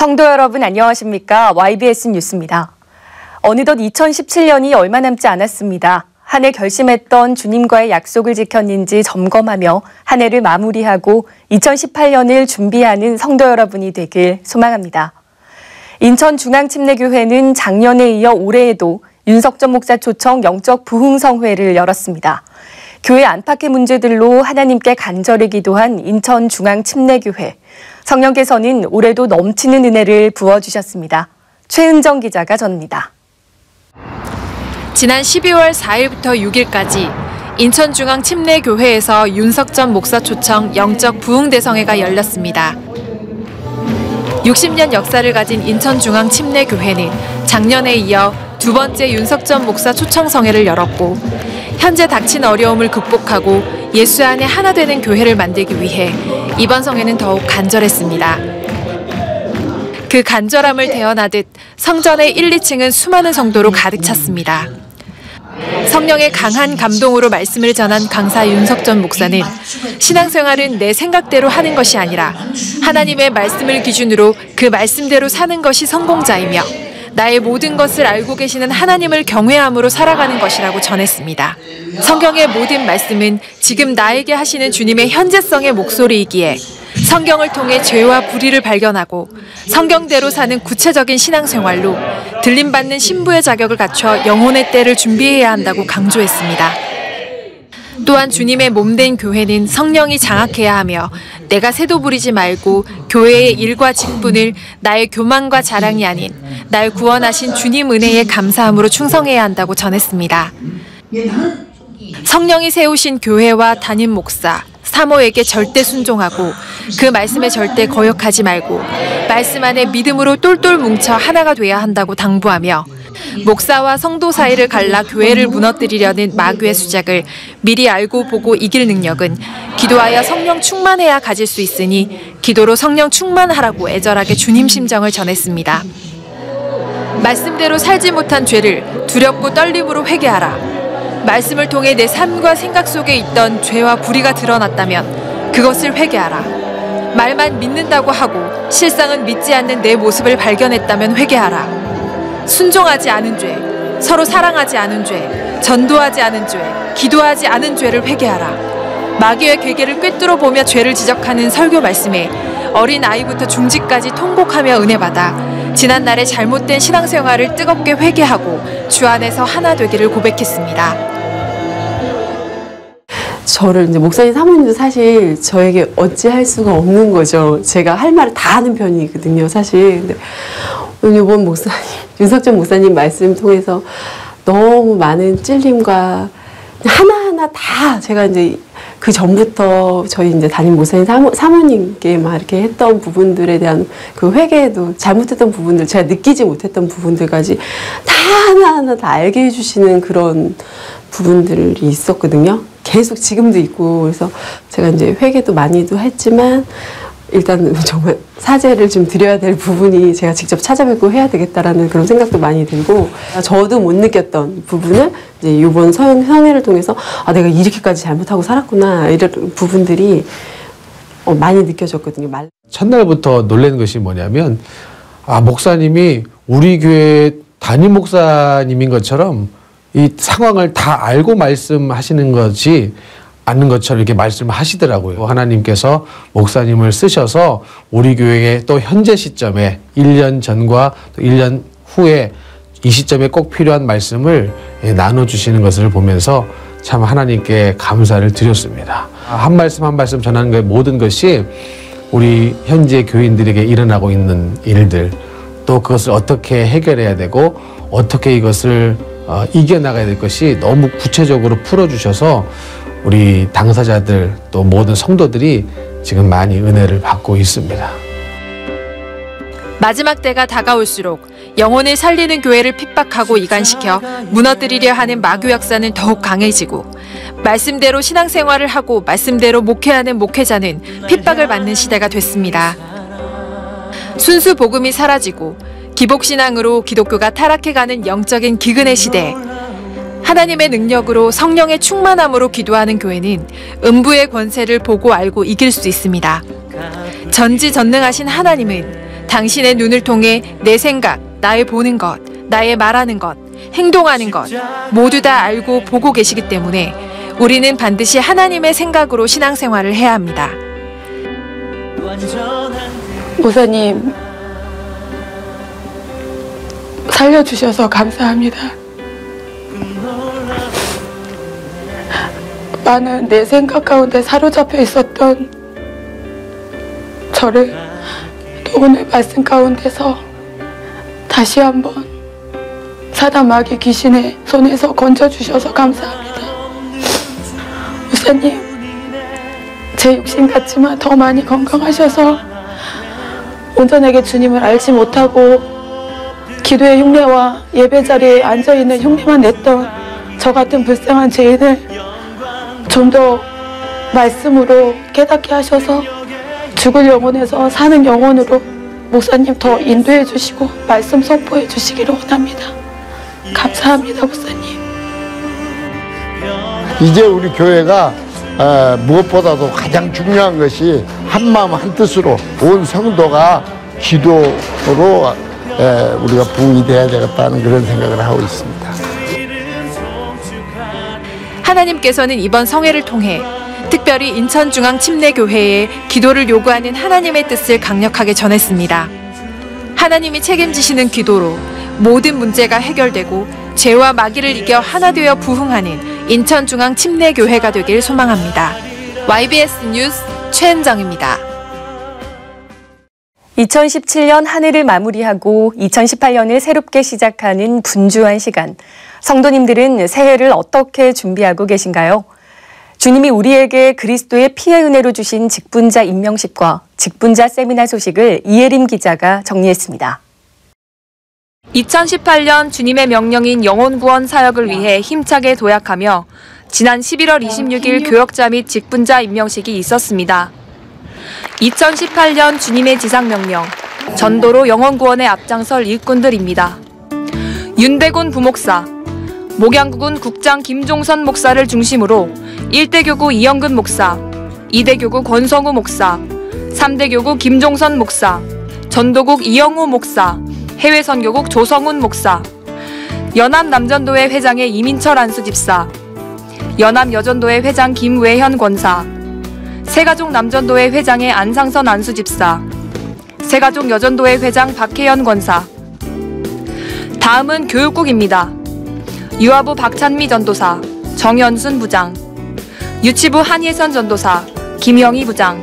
성도 여러분 안녕하십니까? YBS 뉴스입니다. 어느덧 2017년이 얼마 남지 않았습니다. 한 해 결심했던 주님과의 약속을 지켰는지 점검하며 한 해를 마무리하고 2018년을 준비하는 성도 여러분이 되길 소망합니다. 인천중앙침례교회는 작년에 이어 올해에도 윤석전 목사 초청 영적 부흥성회를 열었습니다. 교회 안팎의 문제들로 하나님께 간절히 기도한 인천중앙침례교회. 성령께서는 올해도 넘치는 은혜를 부어주셨습니다. 최은정 기자가 전합니다. 지난 12월 4일부터 6일까지 인천중앙침례교회에서 윤석전 목사 초청 영적 부흥대성회가 열렸습니다. 60년 역사를 가진 인천중앙침례교회는 작년에 이어 두 번째 윤석전 목사 초청성회를 열었고 현재 닥친 어려움을 극복하고 예수 안에 하나 되는 교회를 만들기 위해 이번 성회는 더욱 간절했습니다. 그 간절함을 대언하듯 성전의 1, 2층은 수많은 성도로 가득 찼습니다. 성령의 강한 감동으로 말씀을 전한 강사 윤석전 목사는 신앙생활은 내 생각대로 하는 것이 아니라 하나님의 말씀을 기준으로 그 말씀대로 사는 것이 성공자이며 나의 모든 것을 알고 계시는 하나님을 경외함으로 살아가는 것이라고 전했습니다. 성경의 모든 말씀은 지금 나에게 하시는 주님의 현재성의 목소리이기에 성경을 통해 죄와 불의를 발견하고 성경대로 사는 구체적인 신앙생활로 들림받는 신부의 자격을 갖춰 영혼의 때를 준비해야 한다고 강조했습니다. 또한 주님의 몸된 교회는 성령이 장악해야 하며 내가 새도 부리지 말고 교회의 일과 직분을 나의 교만과 자랑이 아닌 날 구원하신 주님 은혜에 감사함으로 충성해야 한다고 전했습니다. 성령이 세우신 교회와 담임 목사, 사모에게 절대 순종하고 그 말씀에 절대 거역하지 말고 말씀 안에 믿음으로 똘똘 뭉쳐 하나가 돼야 한다고 당부하며 목사와 성도 사이를 갈라 교회를 무너뜨리려는 마귀의 수작을 미리 알고 보고 이길 능력은 기도하여 성령 충만해야 가질 수 있으니 기도로 성령 충만하라고 애절하게 주님 심정을 전했습니다. 말씀대로 살지 못한 죄를 두렵고 떨림으로 회개하라. 말씀을 통해 내 삶과 생각 속에 있던 죄와 불의가 드러났다면 그것을 회개하라. 말만 믿는다고 하고 실상은 믿지 않는 내 모습을 발견했다면 회개하라. 순종하지 않은 죄, 서로 사랑하지 않은 죄, 전도하지 않은 죄, 기도하지 않은 죄를 회개하라. 마귀의 괴계를 꿰뚫어 보며 죄를 지적하는 설교 말씀에 어린 아이부터 중지까지 통곡하며 은혜받아 지난날의 잘못된 신앙생활을 뜨겁게 회개하고 주 안에서 하나 되기를 고백했습니다. 저를 이제 목사님 사모님도 사실 저에게 어찌할 수가 없는 거죠. 제가 할 말을 다 하는 편이거든요, 사실. 근데 오늘 이번 목사님, 윤석전 목사님 말씀 통해서 너무 많은 찔림과 하나하나 다 제가 이제 그 전부터 저희 이제 담임 목사님 사모님께 막 이렇게 했던 부분들에 대한 그 회개도 잘못했던 부분들, 제가 느끼지 못했던 부분들까지 다 하나하나 다 알게 해주시는 그런 부분들이 있었거든요. 계속 지금도 있고, 그래서 제가 이제 회개도 많이도 했지만 일단 정말 사죄를 좀 드려야 될 부분이 제가 직접 찾아뵙고 해야 되겠다라는 그런 생각도 많이 들고, 저도 못 느꼈던 부분을 이제 이번 성회를 통해서 아, 내가 이렇게까지 잘못하고 살았구나, 이런 부분들이 많이 느껴졌거든요. 첫날부터 놀란 것이 뭐냐면, 아, 목사님이 우리 교회 담임 목사님인 것처럼 이 상황을 다 알고 말씀하시는 것이 않는 것처럼 이렇게 말씀을 하시더라고요. 하나님께서 목사님을 쓰셔서 우리 교회의 또 현재 시점에 1년 전과 또 1년 후에 이 시점에 꼭 필요한 말씀을 나눠주시는 것을 보면서 참 하나님께 감사를 드렸습니다. 한 말씀 한 말씀 전하는 것 모든 것이 우리 현재 교인들에게 일어나고 있는 일들, 또 그것을 어떻게 해결해야 되고 어떻게 이것을 이겨나가야 될 것이 너무 구체적으로 풀어주셔서 우리 당사자들 또 모든 성도들이 지금 많이 은혜를 받고 있습니다. 마지막 때가 다가올수록 영혼을 살리는 교회를 핍박하고 이간시켜 무너뜨리려 하는 마귀 역사는 더욱 강해지고 말씀대로 신앙생활을 하고 말씀대로 목회하는 목회자는 핍박을 받는 시대가 됐습니다. 순수 복음이 사라지고 기복신앙으로 기독교가 타락해가는 영적인 기근의 시대에 하나님의 능력으로 성령의 충만함으로 기도하는 교회는 음부의 권세를 보고 알고 이길 수 있습니다. 전지전능하신 하나님은 당신의 눈을 통해 내 생각, 나의 보는 것, 나의 말하는 것, 행동하는 것 모두 다 알고 보고 계시기 때문에 우리는 반드시 하나님의 생각으로 신앙생활을 해야 합니다. 목사님, 살려주셔서 감사합니다. 많은 내 생각 가운데 사로잡혀 있었던 저를 또 오늘 말씀 가운데서 다시 한번 사단 마귀 귀신의 손에서 건져주셔서 감사합니다. 목사님, 제 육신 같지만 더 많이 건강하셔서 온전하게 주님을 알지 못하고 기도의 흉내와 예배 자리에 앉아있는 흉내만 냈던 저 같은 불쌍한 죄인을 좀 더 말씀으로 깨닫게 하셔서 죽을 영혼에서 사는 영혼으로 목사님 더 인도해 주시고 말씀 선포해 주시기를 원합니다. 감사합니다, 목사님. 이제 우리 교회가 무엇보다도 가장 중요한 것이 한마음 한뜻으로 온 성도가 기도로 우리가 부흥이 돼야 되겠다는 그런 생각을 하고 있습니다. 하나님께서는 이번 성회를 통해 특별히 인천중앙침례교회에 기도를 요구하는 하나님의 뜻을 강력하게 전했습니다. 하나님이 책임지시는 기도로 모든 문제가 해결되고 죄와 마귀를 이겨 하나 되어 부흥하는 인천중앙침례교회가 되길 소망합니다. YBS 뉴스 최은정입니다. 2017년 한 해를 마무리하고 2018년을 새롭게 시작하는 분주한 시간. 성도님들은 새해를 어떻게 준비하고 계신가요? 주님이 우리에게 그리스도의 피의 은혜로 주신 직분자 임명식과 직분자 세미나 소식을 이혜림 기자가 정리했습니다. 2018년 주님의 명령인 영혼구원 사역을 위해 힘차게 도약하며 지난 11월 26일 교역자 및 직분자 임명식이 있었습니다. 2018년 주님의 지상명령, 전도로 영혼구원에 앞장설 일꾼들입니다. 윤대곤 부목사, 목양국은 국장 김종선 목사를 중심으로 1대교구 이영근 목사, 2대교구 권성우 목사, 3대교구 김종선 목사, 전도국 이영호 목사, 해외선교국 조성훈 목사, 연합남전도회 회장의 이민철 안수집사, 연합여전도회 회장 김외현 권사, 새가족남전도회 회장의 안상선 안수집사, 새가족여전도회 회장 박혜연 권사. 다음은 교육국입니다. 유아부 박찬미 전도사, 정연순 부장, 유치부 한예선 전도사, 김영희 부장,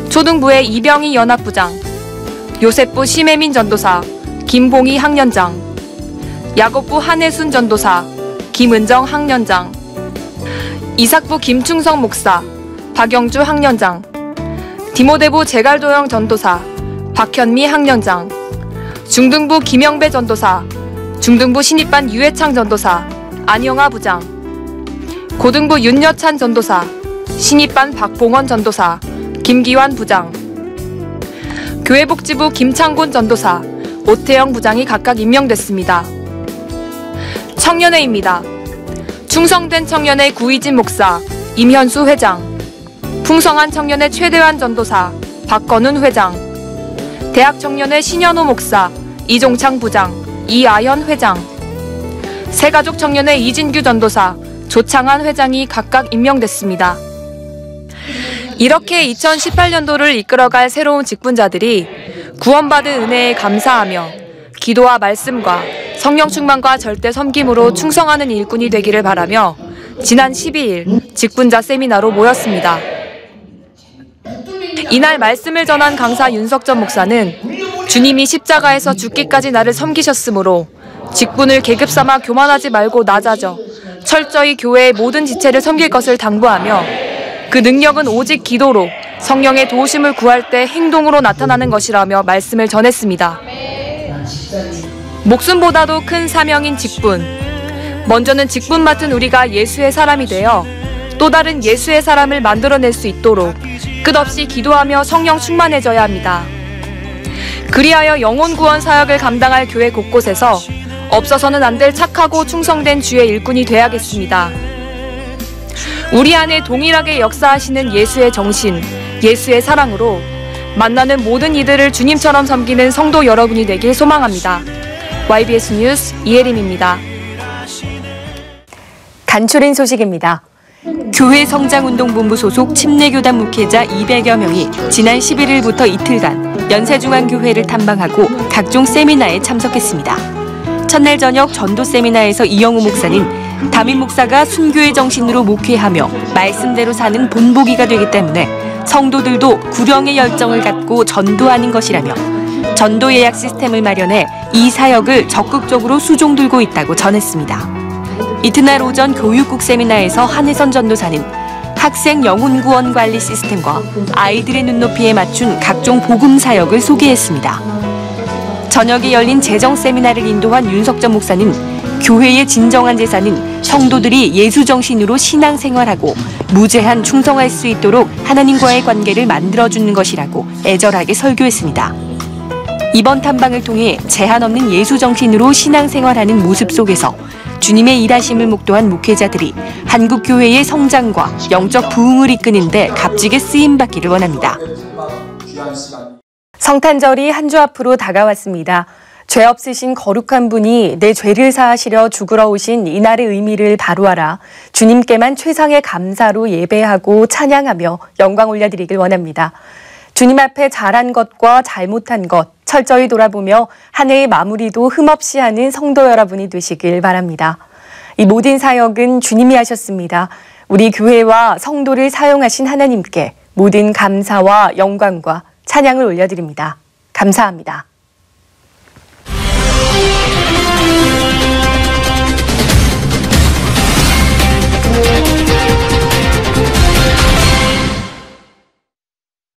초등부의 이병희 연합부장, 요셉부 심혜민 전도사, 김봉희 학년장, 야곱부 한혜순 전도사, 김은정 학년장, 이삭부 김충성 목사, 박영주 학년장, 디모데부 제갈도영 전도사, 박현미 학년장, 중등부 김영배 전도사, 중등부 신입반 유해창 전도사, 안영아 부장, 고등부 윤여찬 전도사, 신입반 박봉원 전도사, 김기환 부장, 교회복지부 김창곤 전도사, 오태영 부장이 각각 임명됐습니다. 청년회입니다. 충성된 청년회 구이진 목사, 임현수 회장, 풍성한 청년회 최대환 전도사, 박건훈 회장, 대학청년회 신현호 목사, 이종창 부장, 이아현 회장, 새가족 청년회 이진규 전도사, 조창한 회장이 각각 임명됐습니다. 이렇게 2018년도를 이끌어갈 새로운 직분자들이 구원받은 은혜에 감사하며 기도와 말씀과 성령 충만과 절대 섬김으로 충성하는 일꾼이 되기를 바라며 지난 12일 직분자 세미나로 모였습니다. 이날 말씀을 전한 강사 윤석전 목사는 주님이 십자가에서 죽기까지 나를 섬기셨으므로 직분을 계급 삼아 교만하지 말고 낮아져 철저히 교회의 모든 지체를 섬길 것을 당부하며 그 능력은 오직 기도로 성령의 도우심을 구할 때 행동으로 나타나는 것이라며 말씀을 전했습니다. 목숨보다도 큰 사명인 직분. 먼저는 직분 맡은 우리가 예수의 사람이 되어 또 다른 예수의 사람을 만들어낼 수 있도록 끝없이 기도하며 성령 충만해져야 합니다. 그리하여 영혼 구원 사역을 감당할 교회 곳곳에서 없어서는 안 될 착하고 충성된 주의 일꾼이 되야겠습니다. 우리 안에 동일하게 역사하시는 예수의 정신, 예수의 사랑으로 만나는 모든 이들을 주님처럼 섬기는 성도 여러분이 되길 소망합니다. YBS 뉴스 이혜림입니다. 간추린 소식입니다. 교회 성장운동본부 소속 침례교단 목회자 200여 명이 지난 11일부터 이틀간 연세중앙교회를 탐방하고 각종 세미나에 참석했습니다. 첫날 저녁 전도 세미나에서 이영우 목사는 담임 목사가 순교의 정신으로 목회하며 말씀대로 사는 본보기가 되기 때문에 성도들도 구령의 열정을 갖고 전도하는 것이라며 전도 예약 시스템을 마련해 이 사역을 적극적으로 수종들고 있다고 전했습니다. 이튿날 오전 교육국 세미나에서 한혜선 전도사는 학생 영혼 구원 관리 시스템과 아이들의 눈높이에 맞춘 각종 복음 사역을 소개했습니다. 저녁에 열린 재정 세미나를 인도한 윤석전 목사는 교회의 진정한 제사는 성도들이 예수 정신으로 신앙생활하고 무제한 충성할 수 있도록 하나님과의 관계를 만들어주는 것이라고 애절하게 설교했습니다. 이번 탐방을 통해 제한 없는 예수 정신으로 신앙생활하는 모습 속에서 주님의 일하심을 목도한 목회자들이 한국 교회의 성장과 영적 부흥을 이끄는 데 값지게 쓰임받기를 원합니다. 성탄절이 한 주 앞으로 다가왔습니다. 죄 없으신 거룩한 분이 내 죄를 사하시려 죽으러 오신 이날의 의미를 바로 알아 주님께만 최상의 감사로 예배하고 찬양하며 영광 올려드리길 원합니다. 주님 앞에 잘한 것과 잘못한 것 철저히 돌아보며 한 해의 마무리도 흠없이 하는 성도 여러분이 되시길 바랍니다. 이 모든 사역은 주님이 하셨습니다. 우리 교회와 성도를 사용하신 하나님께 모든 감사와 영광과 찬양을 올려드립니다. 감사합니다.